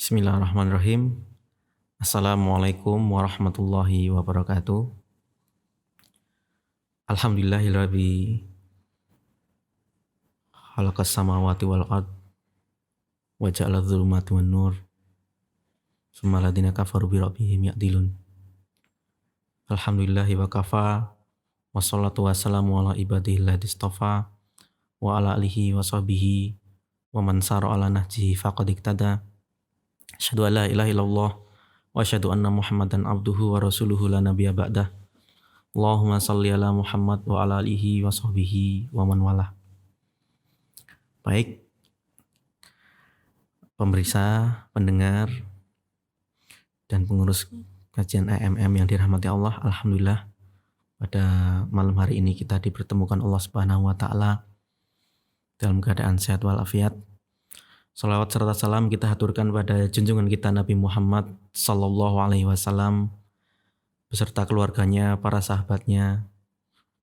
Bismillahirrahmanirrahim. Assalamualaikum warahmatullahi wabarakatuh. Alhamdulillahirabbi khalaqas samawati wal ard wa ja'ala dzulumati wan nur. Tsumma alladziina kafaru bi rabbihim ya'dilun. Alhamdulillahi wa kafa wassalatu wassalamu ala ibadihi alladzi istafa wa ala alihi wa sahbihi wa man sara ala nahjihi faqad iktada. Asyhadu an la ilaha illallah wa asyhadu anna Muhammadan abduhu wa rasuluhu la nabiyya ba'dah. Allahumma shalli ala Muhammad wa ala alihi wa sahbihi wa man walah. Baik, pemirsa, pendengar, dan pengurus kajian AMM yang dirahmati Allah, alhamdulillah pada malam hari ini kita dipertemukan Allah Subhanahu wa taala dalam keadaan sehat walafiat. Salawat serta salam kita haturkan pada junjungan kita Nabi Muhammad sallallahu alaihi wasallam beserta keluarganya, para sahabatnya.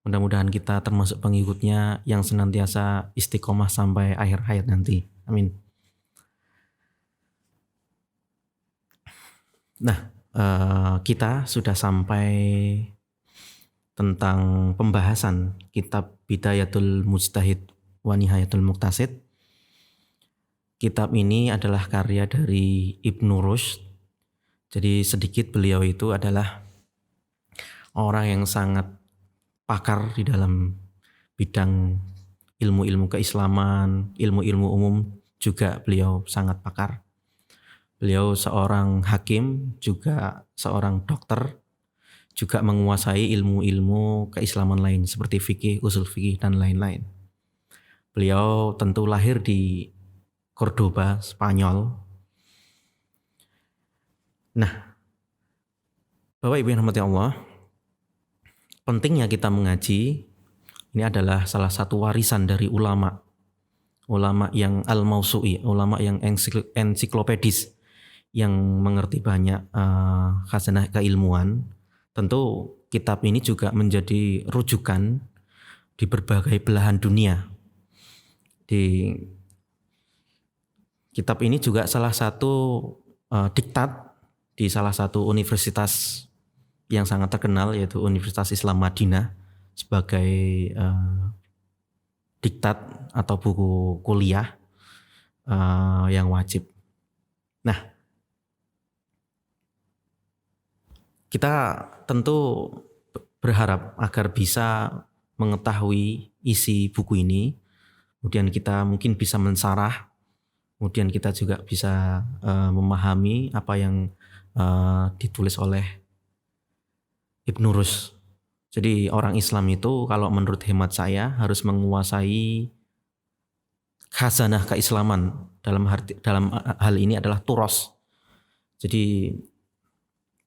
Mudah-mudahan kita termasuk pengikutnya yang senantiasa istiqomah sampai akhir hayat nanti. Amin. Nah, kita sudah sampai tentang pembahasan kitab Bidayatul Mujtahid wa Nihayatul Muqtasid. Kitab ini adalah karya dari Ibnu Rushd. Jadi sedikit beliau itu adalah orang yang sangat pakar di dalam bidang ilmu-ilmu keislaman, ilmu-ilmu umum juga beliau sangat pakar. Beliau seorang hakim, juga seorang dokter, juga menguasai ilmu-ilmu keislaman lain seperti fikih, usul fikih, dan lain-lain. Beliau tentu lahir di Cordoba, Spanyol. Nah, Bapak Ibu yang dirahmati Allah, pentingnya kita mengaji ini adalah salah satu warisan dari ulama yang al-mausu'i, ulama yang ensiklopedis, yang mengerti banyak khazanah keilmuan. Tentu kitab ini juga menjadi rujukan di berbagai belahan dunia. Di kitab ini juga salah satu diktat di salah satu universitas yang sangat terkenal, yaitu Universitas Islam Madinah, sebagai diktat atau buku kuliah yang wajib. Nah, kita tentu berharap agar bisa mengetahui isi buku ini, kemudian kita mungkin bisa mensarah, kemudian kita juga bisa memahami apa yang ditulis oleh Ibnu Rushd. Jadi orang Islam itu kalau menurut hemat saya harus menguasai khazanah keislaman, dalam hal ini adalah turos. Jadi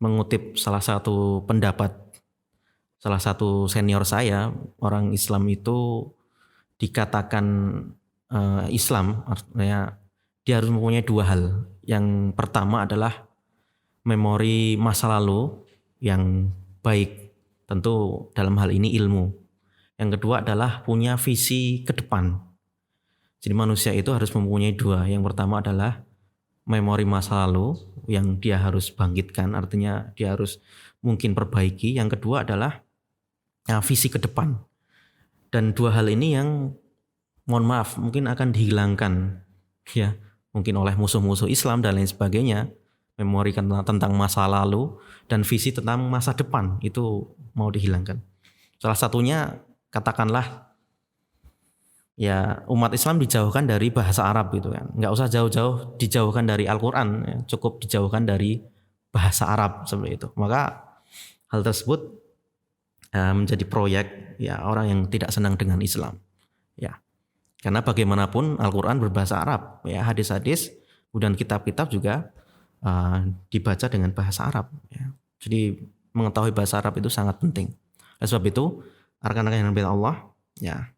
mengutip salah satu pendapat salah satu senior saya, orang Islam itu dikatakan Islam artinya dia harus mempunyai dua hal. Yang pertama adalah memori masa lalu yang baik, tentu dalam hal ini ilmu. Yang kedua adalah punya visi ke depan. Jadi manusia itu harus mempunyai dua. Yang pertama adalah memori masa lalu yang dia harus bangkitkan, artinya dia harus mungkin perbaiki. Yang kedua adalah visi ke depan. Dan dua hal ini yang mohon maaf mungkin akan dihilangkan, ya, mungkin oleh musuh-musuh Islam dan lain sebagainya. Memori tentang masa lalu dan visi tentang masa depan itu mau dihilangkan. Salah satunya katakanlah ya umat Islam dijauhkan dari bahasa Arab gitu kan. Nggak usah jauh-jauh dijauhkan dari Al-Quran, ya, cukup dijauhkan dari bahasa Arab seperti itu. Maka hal tersebut menjadi proyek ya orang yang tidak senang dengan Islam. Ya. Karena bagaimanapun Al-Quran berbahasa Arab, ya, hadis-hadis dan kitab-kitab juga dibaca dengan bahasa Arab. Ya. Jadi mengetahui bahasa Arab itu sangat penting. Oleh sebab itu, rekan-rekan yang dirahmati Allah, ya,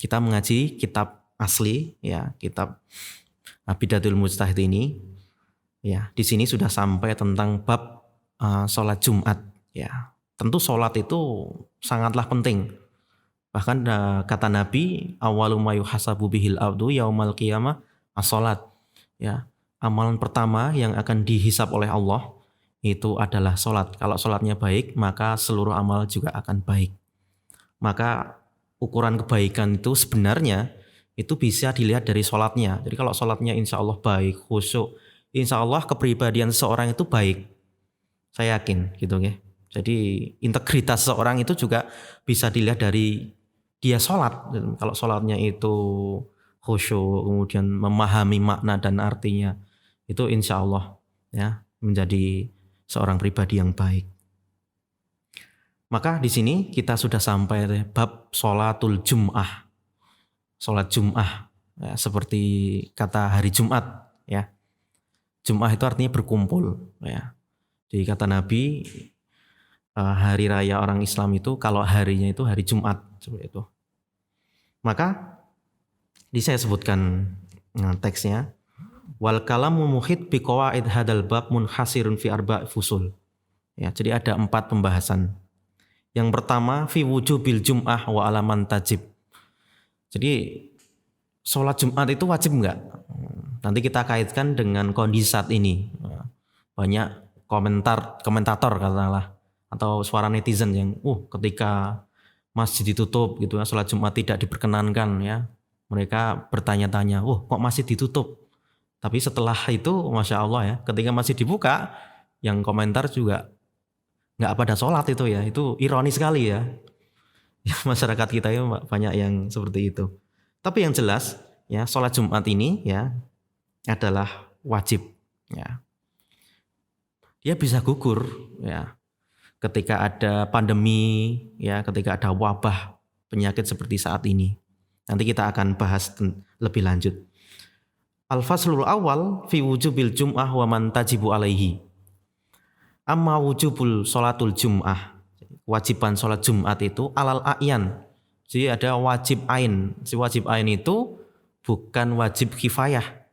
kita mengaji kitab asli, ya, kitab Bidayatul Mujtahid ini. Ya, di sini sudah sampai tentang bab sholat Jumat. Ya, tentu sholat itu sangatlah penting. Bahkan kata Nabi, awwalu ma yuhasabu bihil abdu yaumal qiyamah as-sholat. Ya, amalan pertama yang akan dihisap oleh Allah itu adalah sholat. Kalau sholatnya baik, maka seluruh amal juga akan baik. Maka ukuran kebaikan itu sebenarnya itu bisa dilihat dari sholatnya. Jadi kalau sholatnya insya Allah baik, khusyuk, insya Allah kepribadian seseorang itu baik. Saya yakin gitu ya. Jadi integritas seseorang itu juga bisa dilihat dari dia sholat. Kalau sholatnya itu khusyuk, kemudian memahami makna dan artinya, itu insya Allah ya menjadi seorang pribadi yang baik. Maka di sini kita sudah sampai bab sholatul Jum'ah. Sholat Jum'ah ya, seperti kata hari Jumat ya. Jum'ah itu artinya berkumpul ya. Jadi kata Nabi hari raya orang Islam itu kalau harinya itu hari Jumat seperti itu. Maka di saya sebutkan teksnya. Wal kalamu muhit bi qawaid hadal bab munhasirun fi arba' fusul. Ya, jadi ada 4 pembahasan. Yang pertama fi wujubil jum'ah wa alaman tajib. Jadi sholat Jumat itu wajib enggak? Nanti kita kaitkan dengan kondisi saat ini. Banyak komentator katakanlah atau suara netizen yang ketika masjid ditutup gitu ya, sholat Jumat tidak diperkenankan ya. Mereka bertanya-tanya, kok masih ditutup? Tapi setelah itu, Masya Allah ya, ketika masih dibuka, yang komentar juga nggak pada sholat itu ya. Itu ironis sekali ya. Masyarakat kita itu banyak yang seperti itu. Tapi yang jelas, ya sholat Jumat ini ya adalah wajib. Ya. Dia bisa gugur ya ketika ada pandemi, ya ketika ada wabah penyakit seperti saat ini. Nanti kita akan bahas lebih lanjut. Al-faslul awal fi wujubil jum'ah wa man tajibu alaihi. Amma wujubul sholatul jum'ah. Wajiban sholat Jumat itu alal a'yan. Jadi ada wajib ain. Si wajib ain itu bukan wajib kifayah.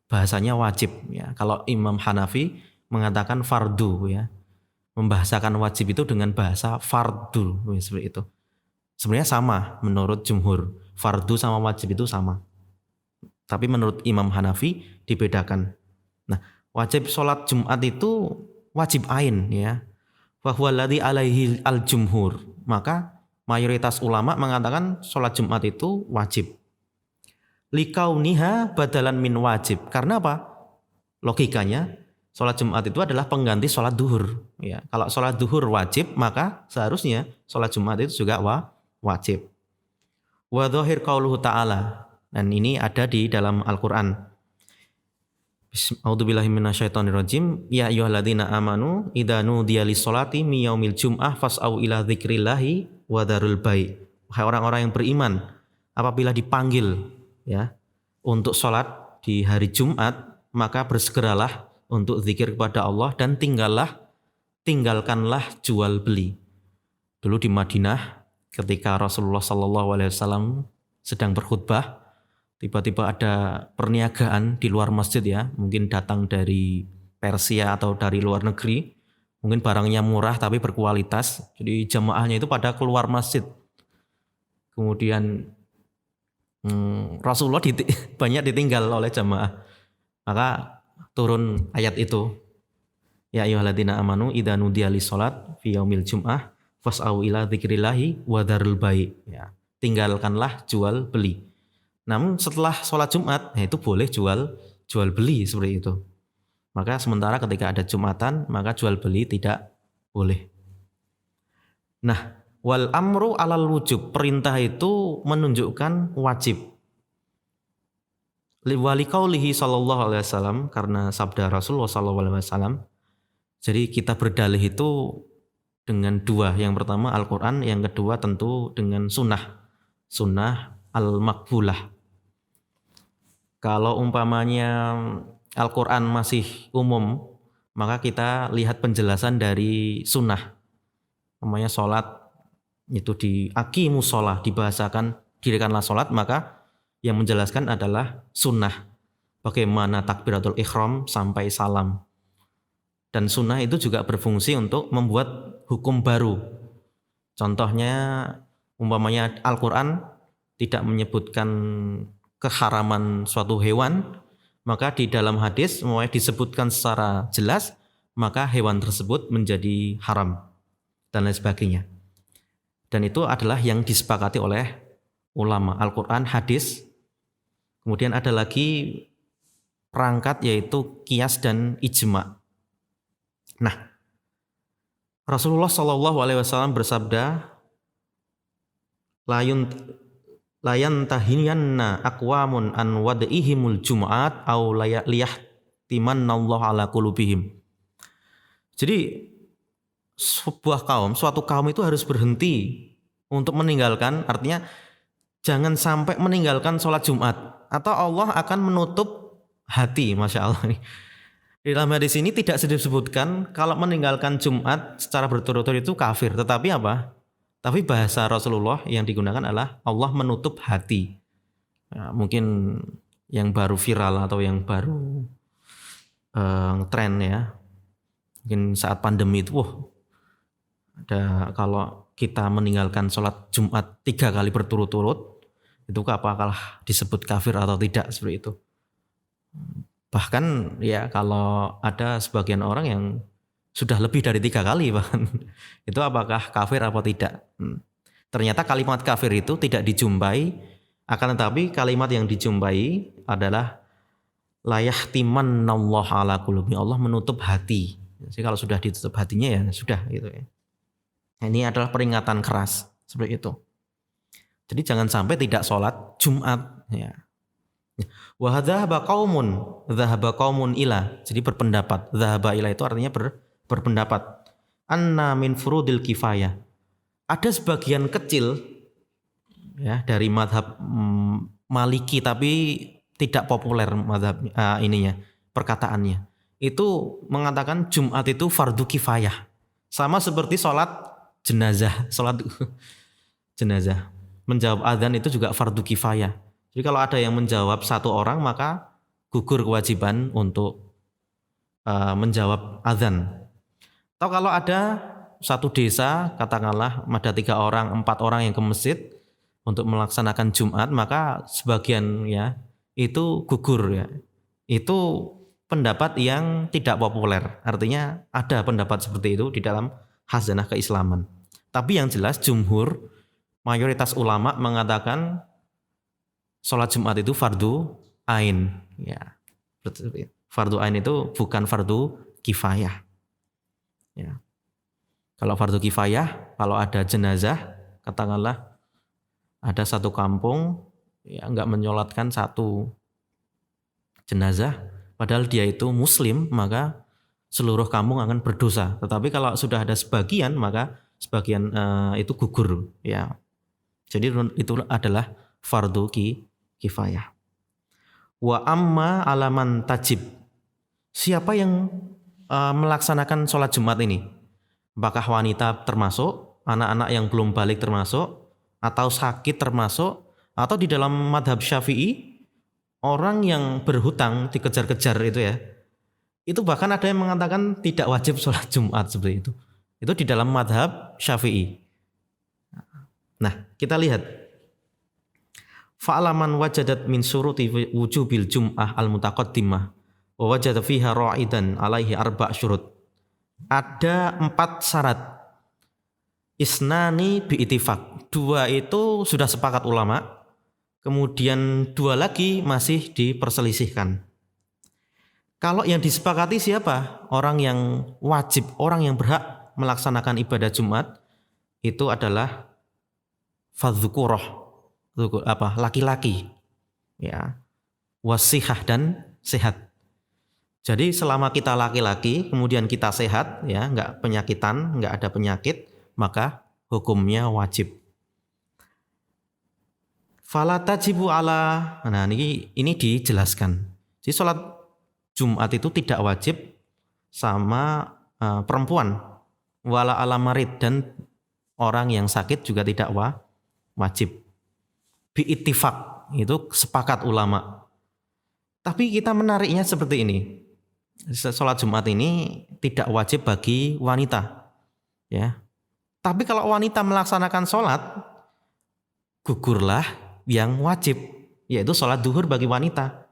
Bahasanya wajib ya. Kalau Imam Hanafi mengatakan fardu ya. Membahasakan wajib itu dengan bahasa fardu ya, seperti itu. Sebenarnya sama menurut jumhur. Fardu sama wajib itu sama. Tapi menurut Imam Hanafi dibedakan. Nah, wajib sholat Jumat itu wajib ain ya. Wahwaladhi alaihi al-jumhur. Maka mayoritas ulama mengatakan sholat Jumat itu wajib. Likauniha badalan min wajib. Karena apa? Logikanya sholat Jumat itu adalah pengganti sholat duhur. Ya, kalau sholat duhur wajib, maka seharusnya sholat Jumat itu juga wajib. Wa dhahir qauluhu ta'ala. Dan ini ada di dalam Al-Quran. A'udzubillahi minasyaitonirrajim. Ya ayyuhalladzina amanu idza nudiya lis-sholati min yaumil jum'ah fas'au ila dzikrillahi wa dzarul bai'. Wahai orang-orang yang beriman, apabila dipanggil ya untuk sholat di hari Jumat, maka bersegeralah untuk zikir kepada Allah dan tinggalkanlah jual beli. Dulu di Madinah ketika Rasulullah SAW sedang berkhutbah, tiba-tiba ada perniagaan di luar masjid ya, mungkin datang dari Persia atau dari luar negeri, mungkin barangnya murah tapi berkualitas, jadi jamaahnya itu pada keluar masjid. Kemudian Rasulullah banyak ditinggal oleh jamaah, maka turun ayat itu. Ya ayyuhalladzina amanu idza nudiya lis-shalat fi yaumil jum'ah fas'au ila dzikrillahi wa dzarul bai'. Ya, tinggalkanlah jual beli. Namun setelah sholat Jumat, itu boleh jual beli seperti itu. Maka sementara ketika ada Jumatan, maka jual beli tidak boleh. Nah, wal amru alal wujub, perintah itu menunjukkan wajib. Wali qaulihi sallallahu alaihi wasallam, karena sabda Rasulullah sallallahu alaihi wasallam. Jadi kita berdalih itu dengan 2. Yang pertama Al-Quran, yang kedua tentu dengan sunnah al-maqbulah. Kalau umpamanya Al-Quran masih umum, maka kita lihat penjelasan dari sunnah. Namanya sholat itu di aqimus sholah, dibahasakan dirikanlah sholat, maka yang menjelaskan adalah sunnah. Bagaimana takbiratul ihram sampai salam. Dan sunnah itu juga berfungsi untuk membuat hukum baru. Contohnya umpamanya Al-Quran tidak menyebutkan keharaman suatu hewan, maka di dalam hadis mulai disebutkan secara jelas, maka hewan tersebut menjadi haram dan lain sebagainya. Dan itu adalah yang disepakati oleh ulama, Al-Quran, hadis. Kemudian ada lagi perangkat yaitu qiyas dan ijma. Nah, Rasulullah SAW bersabda, layan tahiyanna aqwamun an wad'ihimul jum'at aw liyahtimannallahu ala qulubihim. Jadi suatu kaum itu harus berhenti untuk meninggalkan, artinya jangan sampai meninggalkan sholat Jumat atau Allah akan menutup hati. Masya Allah. Di dalam hadis ini tidak disebutkan kalau meninggalkan Jumat secara berturut-turut itu kafir, tetapi apa? Tapi bahasa Rasulullah yang digunakan adalah Allah menutup hati. Nah, mungkin yang baru viral atau yang baru tren ya. Mungkin saat pandemi itu, ada kalau kita meninggalkan sholat Jumat 3 kali berturut-turut, itu apakah disebut kafir atau tidak seperti itu. Bahkan ya kalau ada sebagian orang yang sudah lebih dari 3 kali bahkan, itu apakah kafir atau tidak. Ternyata kalimat kafir itu tidak dijumpai, akan tetapi kalimat yang dijumpai adalah la yahtimannallahu ala qulubi, Allah menutup hati. Jadi kalau sudah ditutup hatinya ya sudah gitu ya. Ini adalah peringatan keras seperti itu. Jadi jangan sampai tidak sholat Jumat ya. Wa dhahaba qaumun ila. Jadi berpendapat. Dhahaba ila itu artinya berpendapat. Anna min furudil kifayah. Ada sebagian kecil ya dari madhab Maliki tapi tidak populer madhab perkataannya. Itu mengatakan Jumat itu fardu kifayah. Sama seperti sholat jenazah. Menjawab adzan itu juga fardu kifayah. Jadi kalau ada yang menjawab 1 orang maka gugur kewajiban untuk menjawab adzan. Atau kalau ada satu desa, katakanlah ada 3 orang, 4 orang yang ke masjid untuk melaksanakan Jumat, maka sebagian ya itu gugur ya. Itu pendapat yang tidak populer. Artinya ada pendapat seperti itu di dalam khazanah keislaman. Tapi yang jelas jumhur, mayoritas ulama mengatakan sholat Jumat itu fardu ain. Ya, fardu ain itu bukan fardu kifayah. Ya. Kalau fardu kifayah, kalau ada jenazah, katakanlah ada satu kampung ya nggak menyolatkan 1 jenazah, padahal dia itu muslim, maka seluruh kampung akan berdosa. Tetapi kalau sudah ada sebagian, maka sebagian itu gugur ya. Jadi itu adalah fardu kifayah. Wa amma alaman tajib. Siapa yang melaksanakan sholat Jumat ini? Apakah wanita termasuk, anak-anak yang belum balik termasuk, atau sakit termasuk, atau di dalam madhab Syafi'i orang yang berhutang dikejar-kejar itu ya, itu bahkan ada yang mengatakan tidak wajib sholat Jumat seperti itu. Itu di dalam madhab Syafi'i. Nah kita lihat, fa'alaman wajadat min syuruti wujubil jum'ah al-mutaqaddimah wa wajada fiha ra'idan alaihi 4 syurut. Ada 4 syarat. Isnani bi'itifaq. 2 itu sudah sepakat ulama. Kemudian 2 lagi masih diperselisihkan. Kalau yang disepakati siapa? Orang yang wajib, orang yang berhak melaksanakan ibadah Jumat itu adalah fadzukurah, laki-laki, ya, wasihah dan sehat. Jadi selama kita laki-laki, kemudian kita sehat, ya, nggak penyakitan, nggak ada penyakit, maka hukumnya wajib. Fala tajibu ala, nah ini dijelaskan. Jadi sholat Jumat itu tidak wajib sama perempuan, wala ala marid, dan orang yang sakit juga tidak wajib. Bi ittifaq, itu sepakat ulama. Tapi kita menariknya seperti ini. Sholat Jumat ini tidak wajib bagi wanita, ya. Tapi kalau wanita melaksanakan sholat, gugurlah yang wajib, yaitu sholat duhur bagi wanita.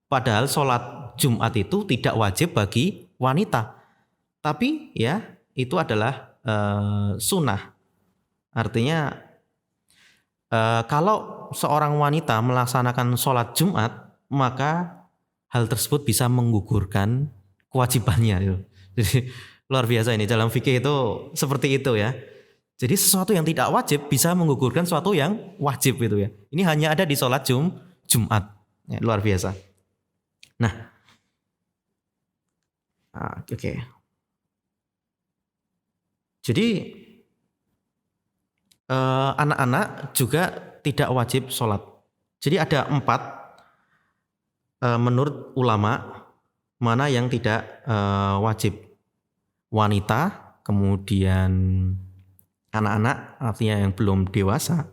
Padahal sholat Jumat itu tidak wajib bagi wanita. Tapi ya itu adalah sunnah. Artinya kalau seorang wanita melaksanakan sholat Jumat, maka hal tersebut bisa menggugurkan kewajibannya. Gitu. Jadi luar biasa ini, dalam fikih itu seperti itu ya. Jadi sesuatu yang tidak wajib bisa menggugurkan sesuatu yang wajib gitu ya. Ini hanya ada di sholat Jumat. Ya, luar biasa. Nah, oke. Jadi anak-anak juga tidak wajib sholat. Jadi ada 4 menurut ulama mana yang tidak wajib. Wanita, kemudian anak-anak artinya yang belum dewasa,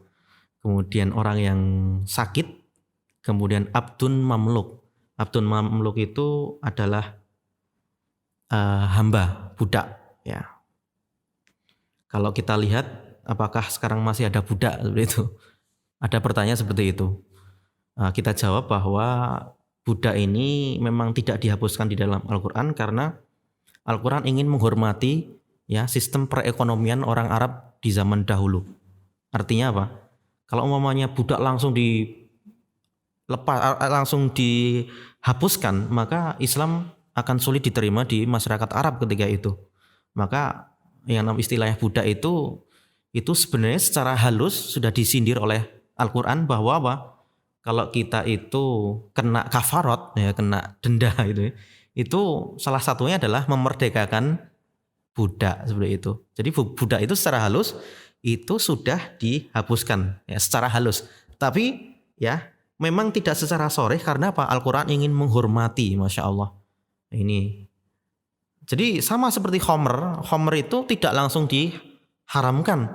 kemudian orang yang sakit, kemudian abdun mamluk. Abdun mamluk itu adalah hamba, budak ya. Kalau kita lihat apakah sekarang masih ada budak seperti itu? Ada pertanyaan seperti itu. Kita jawab bahwa budak ini memang tidak dihapuskan di dalam Al-Quran karena Al-Quran ingin menghormati ya sistem perekonomian orang Arab di zaman dahulu. Artinya apa? Kalau umpamanya budak langsung dihapuskan, maka Islam akan sulit diterima di masyarakat Arab ketika itu. Maka yang namanya istilahnya budak itu sebenarnya secara halus sudah disindir oleh Al-Quran bahwa apa? Kalau kita itu kena kafarat ya, kena denda itu salah satunya adalah memerdekakan budak seperti itu. Jadi budak itu secara halus itu sudah dihapuskan ya, secara halus. Tapi ya memang tidak secara sharih karena apa? Al-Quran ingin menghormati, masya Allah. Ini. Jadi sama seperti khomer itu tidak langsung diharamkan,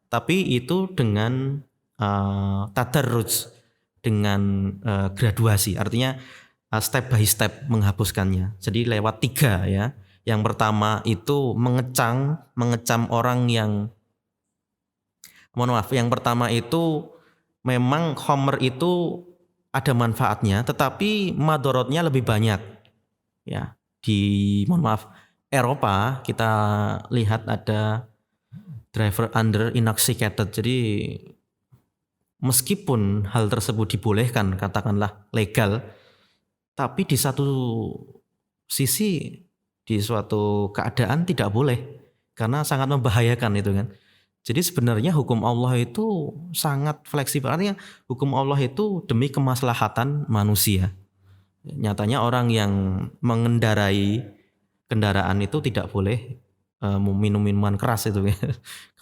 tapi itu dengan tadarruj, dengan graduasi. Artinya step by step menghapuskannya. Jadi lewat 3 ya. Yang pertama itu mengecam orang yang, yang pertama itu memang khomer itu ada manfaatnya, tetapi madorotnya lebih banyak. Ya, di Eropa kita lihat ada driver under intoxicated. Jadi meskipun hal tersebut dibolehkan, katakanlah legal, tapi di satu sisi, di suatu keadaan tidak boleh karena sangat membahayakan itu kan. Jadi sebenarnya hukum Allah itu sangat fleksibel. Artinya hukum Allah itu demi kemaslahatan manusia. Nyatanya orang yang mengendarai kendaraan itu tidak boleh minum minuman keras itu ya.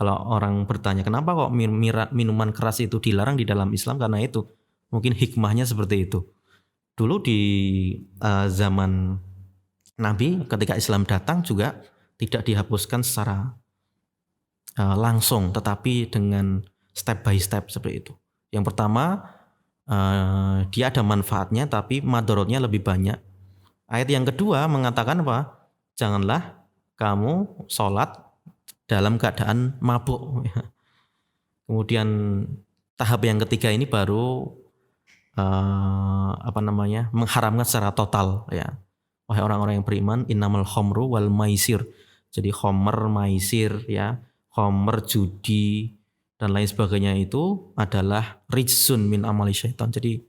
Kalau orang bertanya kenapa kok minuman keras itu dilarang di dalam Islam, karena itu mungkin hikmahnya seperti itu. Dulu di zaman Nabi ketika Islam datang juga tidak dihapuskan secara langsung, tetapi dengan step by step seperti itu. Yang pertama dia ada manfaatnya tapi madorotnya lebih banyak. Ayat yang kedua mengatakan apa? Janganlah kamu sholat dalam keadaan mabuk. Kemudian tahap yang ketiga ini baru mengharamkan secara total ya. Wahai orang-orang yang beriman, innamal khomru wal maisir. Jadi khomer, maisir ya, khomer, judi dan lain sebagainya itu adalah rijsun min amali syaitan. Jadi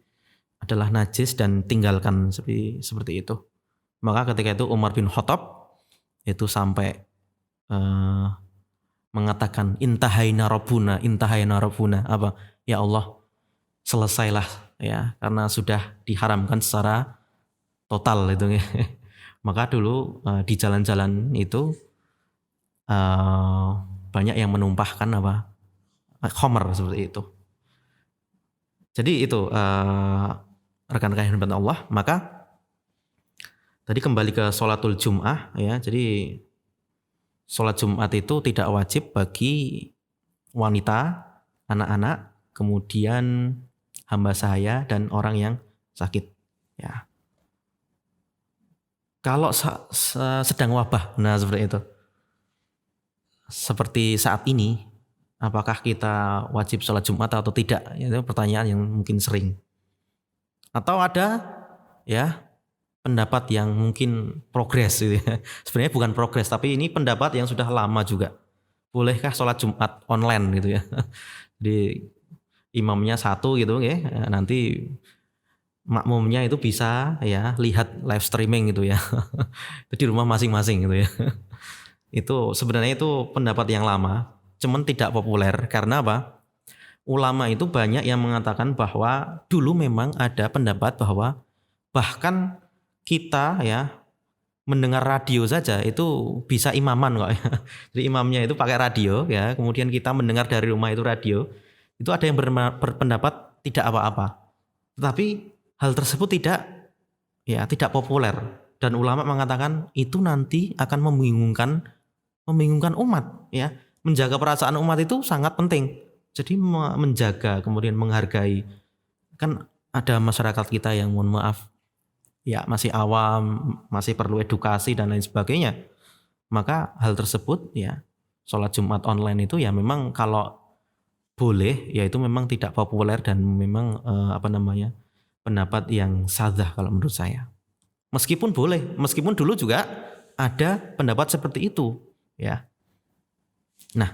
adalah najis dan tinggalkan seperti itu. Maka ketika itu Umar bin Khattab itu sampai mengatakan intahaina rabbuna apa? Ya Allah, selesailah ya, karena sudah diharamkan secara total itu ya. Maka dulu di jalan-jalan itu banyak yang menumpahkan apa? Khomer seperti itu. Jadi itu rekan-rekan yang berhormat Allah. Maka tadi kembali ke sholatul Jum'ah ya. Jadi sholat Jumat itu tidak wajib bagi wanita, anak-anak, kemudian hamba sahaya dan orang yang sakit ya. Kalau sedang wabah, nah seperti itu. Seperti saat ini, apakah kita wajib sholat Jumat atau tidak? Itu pertanyaan yang mungkin sering. Atau ada ya pendapat yang mungkin progres gitu ya. Sebenarnya bukan progres, tapi ini pendapat yang sudah lama juga. Bolehkah sholat Jumat online gitu ya? Jadi imamnya satu gitu ya, nanti makmumnya itu bisa ya lihat live streaming gitu ya. Itu di rumah masing-masing gitu ya. Itu sebenarnya itu pendapat yang lama, cuman tidak populer karena apa? Ulama itu banyak yang mengatakan bahwa dulu memang ada pendapat bahwa bahkan kita ya mendengar radio saja itu bisa imaman kok ya. Jadi imamnya itu pakai radio ya, kemudian kita mendengar dari rumah itu radio. Itu ada yang berpendapat tidak apa-apa. Tetapi hal tersebut tidak populer dan ulama mengatakan itu nanti akan membingungkan umat ya. Menjaga perasaan umat itu sangat penting. Jadi menjaga kemudian menghargai, kan ada masyarakat kita yang mohon maaf ya masih awam, masih perlu edukasi dan lain sebagainya. Maka hal tersebut ya sholat Jumat online itu ya memang kalau boleh ya itu memang tidak populer dan memang pendapat yang sadah kalau menurut saya. Meskipun boleh, meskipun dulu juga ada pendapat seperti itu ya. Nah,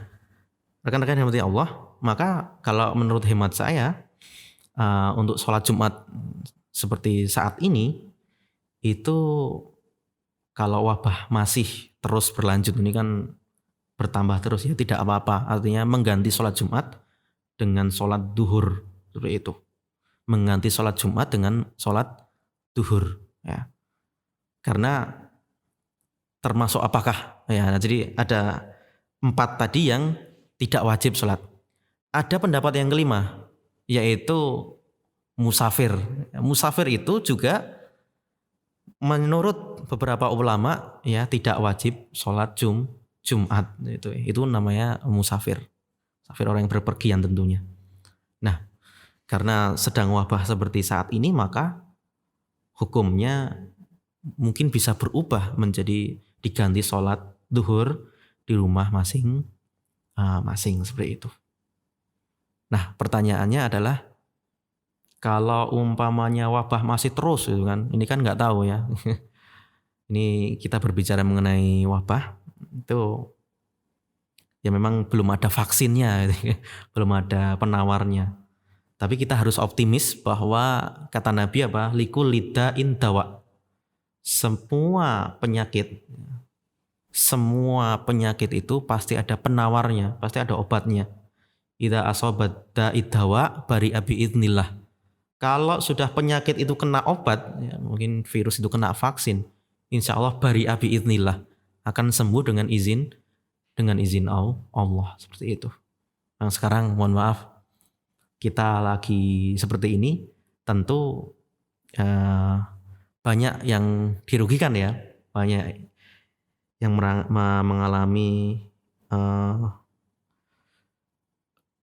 rekan-rekan yang dirahmati Allah, maka kalau menurut hemat saya untuk sholat Jumat seperti saat ini itu kalau wabah masih terus berlanjut ini kan bertambah terus ya tidak apa-apa. Artinya mengganti sholat Jumat dengan sholat duhur seperti itu. Mengganti sholat Jumat dengan sholat duhur ya. Karena termasuk apakah ya? Nah, jadi ada 4 tadi yang tidak wajib sholat. Ada pendapat yang kelima yaitu musafir. Musafir itu juga menurut beberapa ulama ya tidak wajib sholat Jumat itu namanya musafir. Musafir orang yang berpergian tentunya. Nah, karena sedang wabah seperti saat ini maka hukumnya mungkin bisa berubah menjadi diganti sholat duhur di rumah masing-masing seperti itu. Nah, pertanyaannya adalah kalau umpamanya wabah masih terus gitu kan, ini kan nggak tahu ya. Ini kita berbicara mengenai wabah itu ya memang belum ada vaksinnya, belum ada penawarnya. Tapi kita harus optimis bahwa kata Nabi apa? Likul lida'in dawa. Semua penyakit itu pasti ada penawarnya, pasti ada obatnya. Idza asobat da'idawa bari abi idznillah. Kalau sudah penyakit itu kena obat, ya mungkin virus itu kena vaksin, insya Allah bari abi idznillah akan sembuh dengan izin Allah seperti itu. Yang sekarang mohon maaf kita lagi seperti ini, tentu banyak yang dirugikan ya, banyak yang mengalami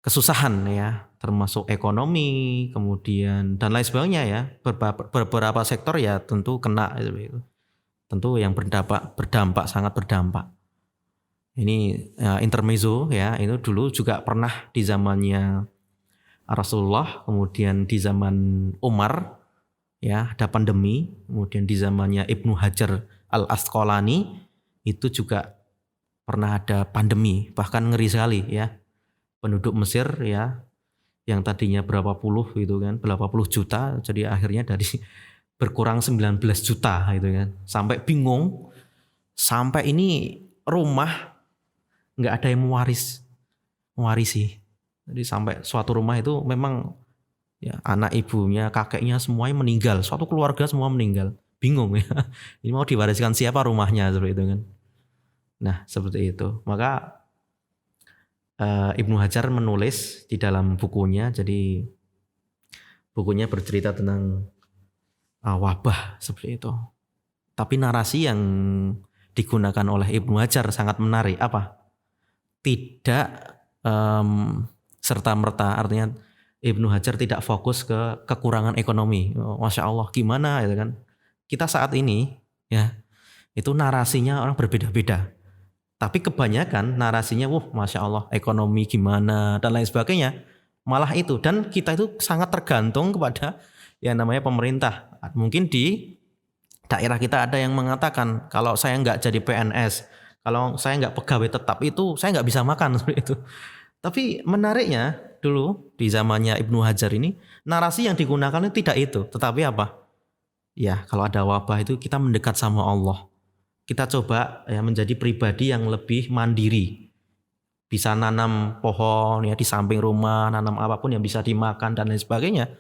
kesusahan ya, termasuk ekonomi, kemudian dan lain sebagainya ya. Beberapa sektor ya tentu kena itu. Tentu yang berdampak sangat berdampak. Ini intermezzo ya, itu dulu juga pernah di zamannya Rasulullah, kemudian di zaman Umar ya ada pandemi, kemudian di zamannya Ibnu Hajar Al-Asqalani itu juga pernah ada pandemi, bahkan ngeri sekali ya. Penduduk Mesir ya yang tadinya berapa puluh juta, jadi akhirnya dari berkurang 19 juta gitu kan. Sampai bingung, sampai ini rumah nggak ada yang mewarisi. Jadi sampai suatu rumah itu memang ya anak ibunya, kakeknya semuanya meninggal, suatu keluarga semua meninggal. Bingung ya. Ini mau diwariskan siapa rumahnya seperti itu kan. Nah, seperti itu. Maka Ibnu Hajar menulis di dalam bukunya, jadi bukunya bercerita tentang wabah seperti itu. Tapi narasi yang digunakan oleh Ibnu Hajar sangat menarik. Apa? Tidak serta-merta, artinya Ibnu Hajar tidak fokus ke kekurangan ekonomi. Masya Allah gimana gitu kan. Kita saat ini ya itu narasinya orang berbeda-beda. Tapi kebanyakan narasinya Masya Allah ekonomi gimana dan lain sebagainya. Malah itu, dan kita itu sangat tergantung kepada yang namanya pemerintah Mungkin di daerah kita ada yang mengatakan kalau saya nggak jadi PNS, kalau saya nggak pegawai tetap itu saya nggak bisa makan seperti itu. Tapi menariknya dulu di zamannya Ibnu Hajar ini narasi yang digunakan itu tidak itu, tetapi apa? Ya kalau ada wabah itu kita mendekat sama Allah. Kita coba ya menjadi pribadi yang lebih mandiri. Bisa nanam pohon ya di samping rumah, nanam apapun yang bisa dimakan dan lain sebagainya.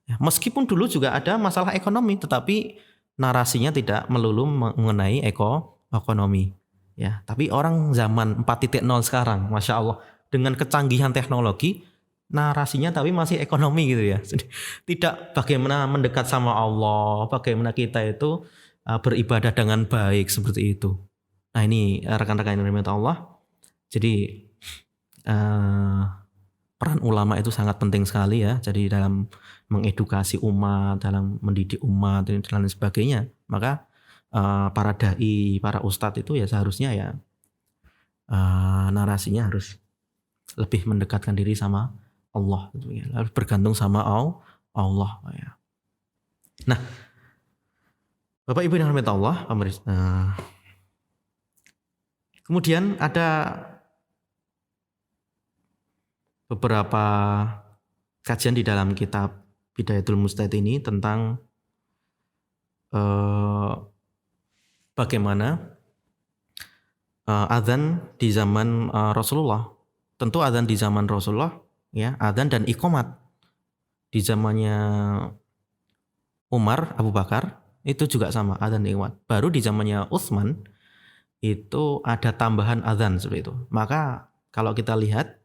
Ya, meskipun dulu juga ada masalah ekonomi, tetapi narasinya tidak melulu mengenai ekonomi. Ya, tapi orang zaman 4.0 sekarang, Masya Allah, dengan kecanggihan teknologi, narasinya tapi masih ekonomi gitu ya. Jadi, tidak bagaimana mendekat sama Allah, bagaimana kita itu beribadah dengan baik seperti itu. Nah ini rekan-rekan yang dirahmati Allah. Jadi peran ulama itu sangat penting sekali ya. Jadi dalam mengedukasi umat, dalam mendidik umat dan lain sebagainya. Maka para dai, para ustadz itu ya seharusnya ya narasinya harus lebih mendekatkan diri sama Allah, harus bergantung sama Allah. Ya. Nah, Bapak Ibu yang dirahmati Allah, kemudian ada beberapa kajian di dalam kitab Bidayatul Mujtahid ini tentang bagaimana adzan di zaman Rasulullah. Tentu adzan di zaman Rasulullah, ya, adzan dan iqamat di zamannya Umar, Abu Bakar itu juga sama adzan dan iqamat. Baru di zamannya Utsman itu ada tambahan adzan seperti itu. Maka kalau kita lihat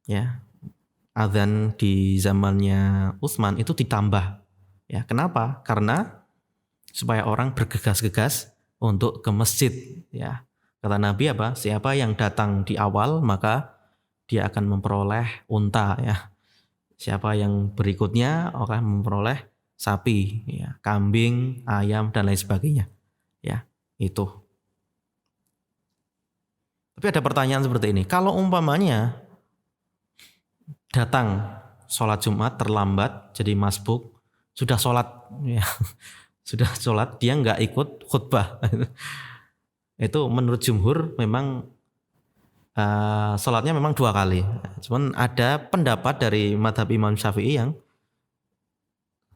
ya adzan di zamannya Utsman itu ditambah. Ya, kenapa? Karena supaya orang bergegas-gegas untuk ke masjid ya. Kata Nabi apa? Siapa yang datang di awal maka dia akan memperoleh unta ya. Siapa yang berikutnya akan memperoleh sapi ya, kambing, ayam dan lain sebagainya. Ya, itu. Tapi ada pertanyaan seperti ini. Kalau umpamanya datang sholat Jumat terlambat jadi masbuk, sudah sholat ya, sudah sholat dia nggak ikut khutbah. Itu menurut jumhur memang sholatnya memang 2 kali. Cuman ada pendapat dari madhab Imam Syafi'i yang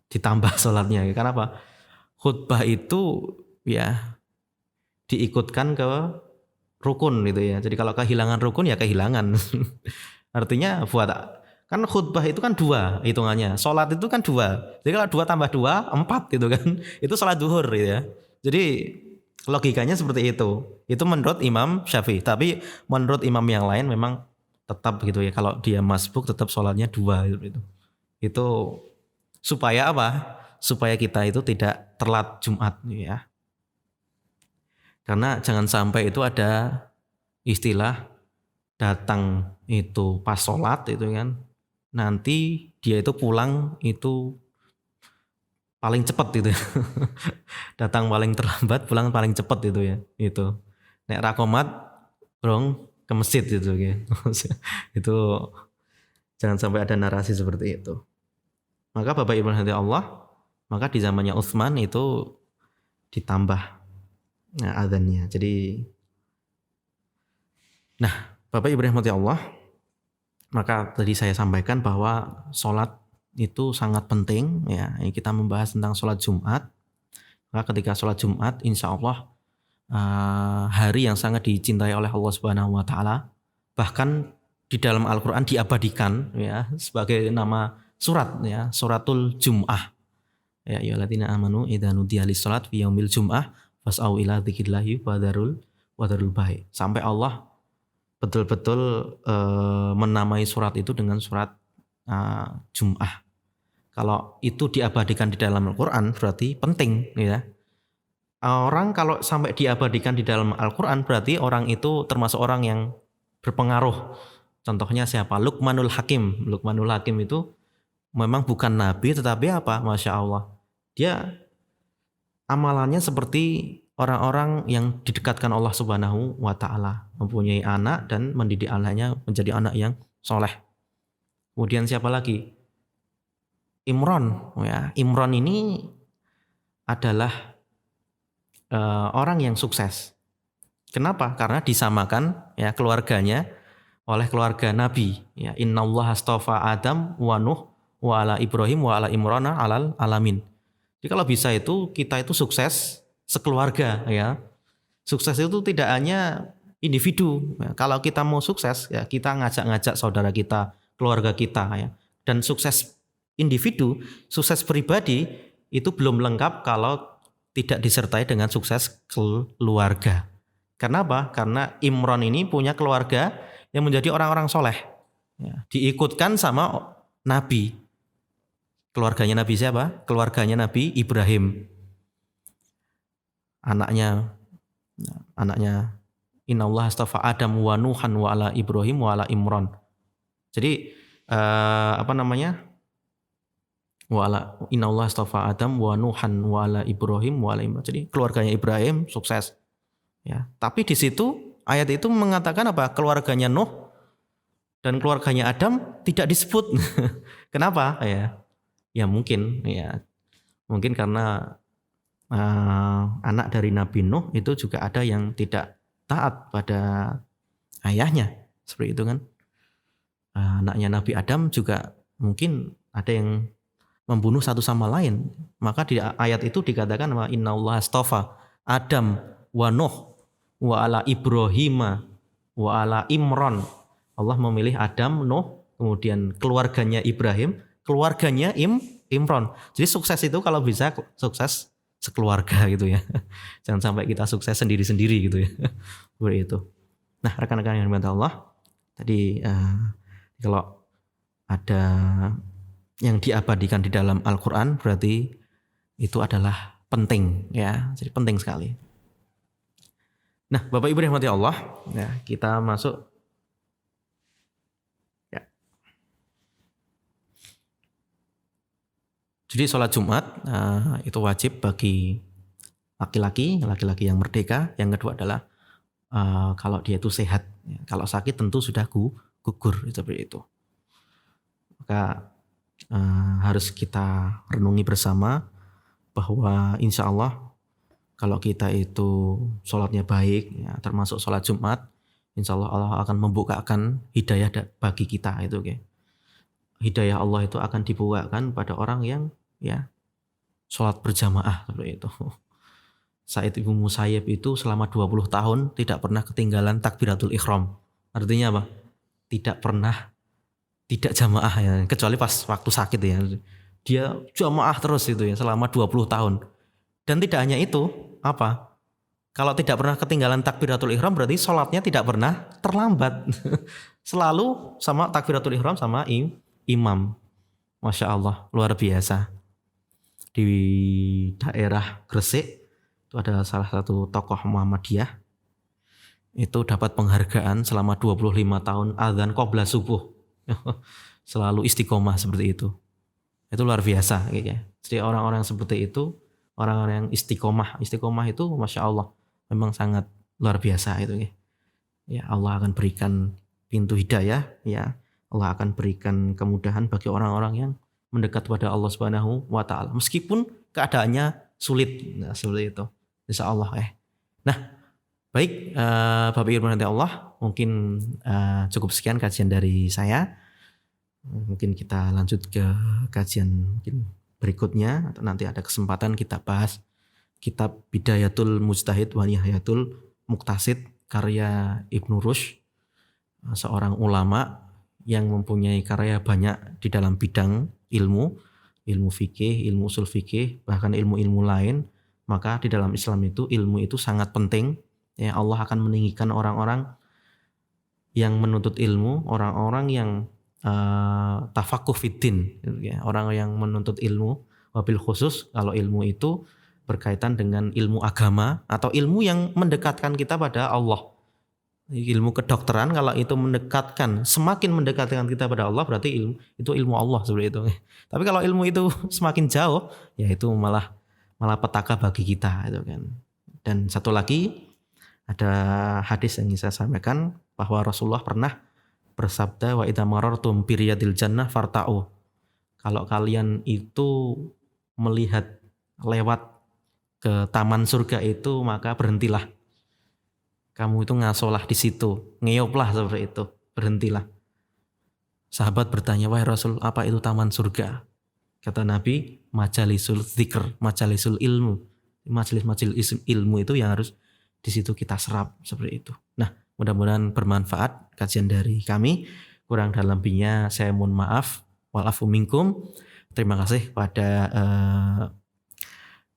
ditambah sholatnya. Kenapa? Khutbah itu ya diikutkan ke rukun gitu ya. Jadi kalau kehilangan rukun ya kehilangan. Artinya buat kan khutbah itu kan 2 hitungannya. Sholat itu kan 2. Jadi kalau 2 tambah 2 4 gitu kan. Itu sholat duhur gitu ya. Jadi logikanya seperti itu. Itu menurut Imam Syafi'i. Tapi menurut imam yang lain memang tetap gitu ya. Kalau dia masbuk tetap sholatnya 2 gitu. Itu supaya apa? Supaya kita itu tidak telat Jumat ya. Karena jangan sampai itu ada istilah datang itu pas sholat itu kan. Nanti dia itu pulang itu paling cepat itu ya. Datang paling terlambat, pulang paling cepat itu ya. Itu. Nek rakomat brong ke masjid gitu ya. Itu jangan sampai ada narasi seperti itu. Maka Bapak Ibu hati Allah, maka di zamannya Utsman itu ditambah adzannya. Jadi nah, Bapak Ibu hati Allah, maka tadi saya sampaikan bahwa sholat itu sangat penting ya. Kita membahas tentang sholat Jumat. Maka ketika sholat Jumat, insya Allah hari yang sangat dicintai oleh Allah Subhanahu Wa Taala. Bahkan di dalam Al-Quran diabadikan ya sebagai nama surat ya, suratul Jum'ah. Ya ayyuhalladzina amanu idza nudiya lis-shalat fi yaumil jum'ah fas'au ila dzikrillahi wa dzarul bai'. Sampai Allah betul-betul menamai surat itu dengan surat Jum'ah. Kalau itu diabadikan di dalam Al-Quran berarti penting ya. Orang kalau sampai diabadikan di dalam Al-Quran berarti orang itu termasuk orang yang berpengaruh. Contohnya siapa? Luqmanul Hakim. Luqmanul Hakim itu memang bukan nabi tetapi apa? Masya Allah. Dia amalannya seperti orang-orang yang didekatkan Allah Subhanahu wa Ta'ala. Mempunyai anak dan mendidik anaknya menjadi anak yang soleh. Kemudian siapa lagi? Imran ya. Imran ini adalah orang yang sukses. Kenapa? Karena disamakan ya keluarganya oleh keluarga Nabi. Ya, Innallaha astafa Adam wa Nuh wa ala Ibrahim wa ala Imrana alal alamin. Jadi kalau bisa itu kita itu sukses sekeluarga ya. Sukses itu tidak hanya individu. Ya, kalau kita mau sukses ya kita ngajak-ngajak saudara kita, keluarga kita ya. Dan sukses individu, sukses pribadi itu belum lengkap kalau tidak disertai dengan sukses keluarga. Kenapa? Karena Imron ini punya keluarga yang menjadi orang-orang soleh. Ya, diikutkan sama Nabi. Keluarganya Nabi siapa? Keluarganya Nabi Ibrahim. Anaknya Innallaha astafa Adam wa Nuhan wa ala Ibrahim wa ala Imron. Jadi Innallaha astafa Adam wa Nuhan wa ala Ibrahim wa ala Imron. Jadi keluarganya Ibrahim sukses. Ya, tapi di situ ayat itu mengatakan apa? Keluarganya Nuh dan keluarganya Adam tidak disebut. Kenapa? Ya mungkin karena anak dari Nabi Nuh itu juga ada yang tidak taat pada ayahnya, seperti itu kan? Anaknya Nabi Adam juga mungkin ada yang membunuh satu sama lain. Maka di ayat itu dikatakan wa innallaha astafa Adam wa Nuh wa ala Ibrahim wa ala Imron. Allah memilih Adam, Nuh, kemudian keluarganya Ibrahim, keluarganya Imron. Jadi sukses itu kalau bisa sukses sekeluarga gitu ya. Jangan sampai kita sukses sendiri-sendiri gitu ya. Seperti itu. Nah, rekan-rekan yang dimuliakan Allah, tadi kalau ada yang diabadikan di dalam Al-Qur'an berarti itu adalah penting ya. Jadi penting sekali. Nah, Bapak Ibu rahmati Allah, ya, kita masuk ya. Jadi sholat Jumat itu wajib bagi laki-laki yang merdeka. Yang kedua adalah kalau dia itu sehat. Ya, kalau sakit tentu sudah gugur seperti itu. Maka harus kita renungi bersama bahwa insya Allah kalau kita itu sholatnya baik, ya, termasuk sholat Jumat, insya Allah akan membukakan hidayah bagi kita itu. Okay. Hidayah Allah itu akan dibukakan pada orang yang ya sholat berjamaah seperti itu. Sa'id Ibnu Musayyib itu selama 20 tahun tidak pernah ketinggalan takbiratul ihram. Artinya apa? Tidak pernah tidak jamaah ya, kecuali pas waktu sakit ya. Dia jamaah terus itu ya selama 20 tahun. Dan tidak hanya itu, apa? Kalau tidak pernah ketinggalan takbiratul ihram berarti sholatnya tidak pernah terlambat. Selalu sama takbiratul ihram sama imam. Masya Allah, luar biasa. Di daerah Gresik itu ada salah satu tokoh Muhammadiyah. Itu dapat penghargaan selama 25 tahun adzan qabla subuh. Selalu istiqomah seperti itu. Itu luar biasa kayaknya. Jadi orang-orang seperti itu, orang-orang yang istiqomah itu Masya Allah memang sangat luar biasa itu ya. Allah akan berikan pintu hidayah ya. Allah akan berikan kemudahan bagi orang-orang yang mendekat kepada Allah Subhanahu wa taala meskipun keadaannya sulit. Nah, seperti itu. Insya Allah Nah, baik Bapak Ibu nanti Allah, mungkin cukup sekian kajian dari saya. Mungkin kita lanjut ke kajian mungkin berikutnya atau nanti ada kesempatan kita bahas kitab Bidayatul Mujtahid wa Nihayatul Muqtasid karya Ibnu Rushd, seorang ulama yang mempunyai karya banyak di dalam bidang ilmu fikih, ilmu usul fikih, bahkan ilmu-ilmu lain. Maka di dalam Islam itu ilmu itu sangat penting. Ya, Allah akan meninggikan orang-orang yang menuntut ilmu, orang-orang yang tafakuh fiddin, ya, orang yang menuntut ilmu, wabil khusus kalau ilmu itu berkaitan dengan ilmu agama atau ilmu yang mendekatkan kita pada Allah. Ilmu kedokteran kalau itu semakin mendekatkan kita pada Allah berarti ilmu Allah seperti itu. Tapi kalau ilmu itu semakin jauh, ya itu malah petaka bagi kita itu kan. Dan satu lagi ada hadis yang ingin saya sampaikan bahwa Rasulullah pernah bersabda wa idza marartum bi riyadil jannah farta'u. Kalau kalian itu melihat lewat ke taman surga itu, maka berhentilah. Kamu itu ngasolah di situ, ngeyoplah seperti itu, berhentilah. Sahabat bertanya, wahai Rasul, apa itu taman surga? Kata Nabi, majalisul dzikr, majalisul ilmu. Majelis-majelis ilmu itu yang harus di situ kita serap seperti itu. Nah, mudah-mudahan bermanfaat kajian dari kami. Kurang dan lebihnya saya mohon maaf. Walafu minkum. Terima kasih pada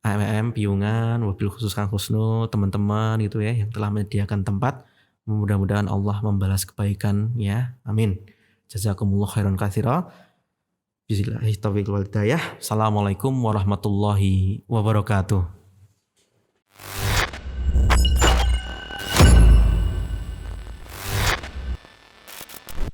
AMM Piungan, wabil khusus Kang Husnu, teman-teman gitu ya yang telah menyediakan tempat. Mudah-mudahan Allah membalas kebaikan ya. Amin. Jazakumullah khairan katsira. Bismillahirrahmanirrahim. Assalamualaikum warahmatullahi wabarakatuh.